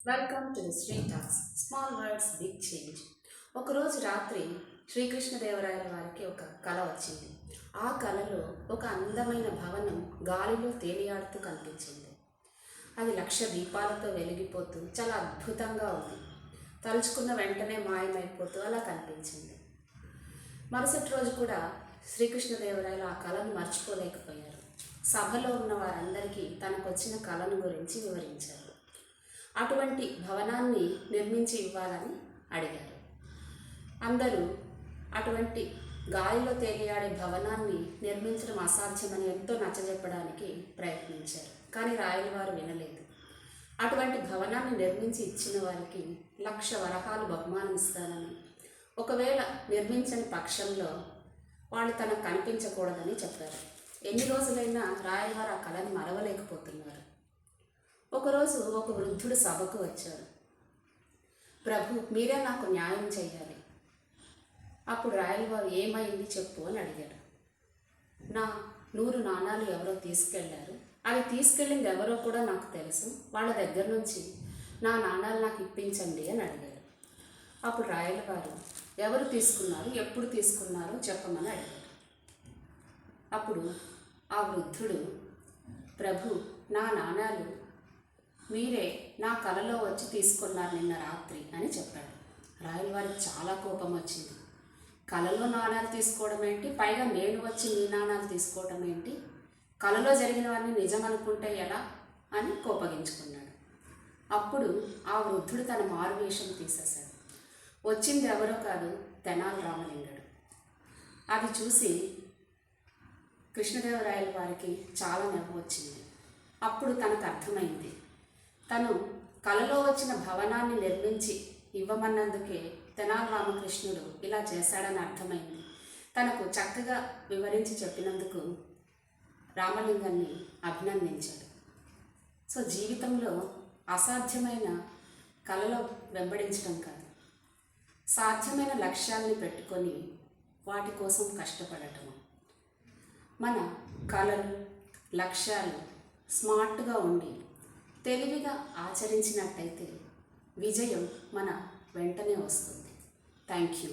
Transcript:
Welcome to the Sri talks small words big change. ఒకరోజు రాత్రి శ్రీకృష్ణదేవరాయల వారికి ఒక కల వచ్చింది. ఆ కలలో ఒక అందమైన భవనం గాలిలో తేలియాడుతూ కనిపించింది. అది లక్ష దీపాలతో వెలిగిపోతూ చాలా అద్భుతంగా ఉంది. తలుచుకున్న వెంటనే మాయమైపోతూ అలా కనిపించింది. మరుసటి రోజు కూడా శ్రీకృష్ణదేవరాయలు ఆ కళను మర్చిపోలేకపోయారు. సభలో ఉన్న వారందరికీ తనకొచ్చిన కళను గురించి వివరించారు. అటువంటి భవనాన్ని నిర్మించి ఇవ్వాలని అడిగారు. అందరూ అటువంటి గాలిలో తేలియాడే భవనాన్ని నిర్మించడం అసాధ్యమని ఎంతో నచ్చజెప్పడానికి ప్రయత్నించారు. కానీ రాయల వారు వినలేదు. అటువంటి భవనాన్ని నిర్మించి ఇచ్చిన వారికి 1,00,000 వరహాలు బహుమానం ఇస్తానని, ఒకవేళ నిర్మించని పక్షంలో వాళ్ళు తనకు కనిపించకూడదని చెప్పారు. ఎన్ని రోజులైనా రాయల వారు ఆ కళని మరవలేకపోతున్నారు. ఒకరోజు ఒక వృద్ధుడు సభకు వచ్చారు. ప్రభు, మీరే నాకు న్యాయం చేయాలి. అప్పుడు రాయలవారు ఏమైంది చెప్పు అని అడిగారు. నా 100 నాణాలు ఎవరో తీసుకెళ్లారు. అవి తీసుకెళ్ళింది ఎవరో కూడా నాకు తెలుసు. వాళ్ళ దగ్గర నుంచి నా నాణాలు నాకు ఇప్పించండి అని అడిగారు. అప్పుడు రాయలవారు ఎవరు తీసుకున్నారు, ఎప్పుడు తీసుకున్నారో చెప్పమని అడిగారు. అప్పుడు ఆ వృద్ధుడు, ప్రభు, నా నాణాలు మీరే నా కలలో వచ్చి తీసుకున్నారు నిన్న రాత్రి అని చెప్పాడు. రాయల వారికి చాలా కోపం వచ్చింది. కలలో నాణాలు తీసుకోవడం ఏంటి, పైగా నేను వచ్చి నీ నాణాలు తీసుకోవడం ఏంటి, కలలో జరిగినవన్నీ నిజం అనుకుంటే ఎలా అని కోపగించుకున్నాడు. అప్పుడు ఆ వృద్ధుడు తన మారువేషం తీసేశాడు. వచ్చింది ఎవరో కాదు, తెనాలి రామలింగడు. అది చూసి కృష్ణదేవరాయల వారికి చాలా నవ్వు వచ్చింది. అప్పుడు తనకు అర్థమైంది, తను కలలో వచ్చిన భవనాన్ని నిర్మించి ఇవ్వమన్నందుకే తెనాలి రామకృష్ణుడు ఇలా చేశాడని అర్థమైంది. తనకు చక్కగా వివరించి చెప్పినందుకు రామలింగాన్ని అభినందించాడు. సో జీవితంలో అసాధ్యమైన కలలో వెంబడించడం కాదు, సాధ్యమైన లక్ష్యాల్ని పెట్టుకొని వాటి కోసం కష్టపడటము. మన కలలు, లక్ష్యాలు స్మార్ట్గా ఉండి తెలివిగా ఆచరించినట్టయితే విజయం మన వెంటనే వస్తుంది. Thank you.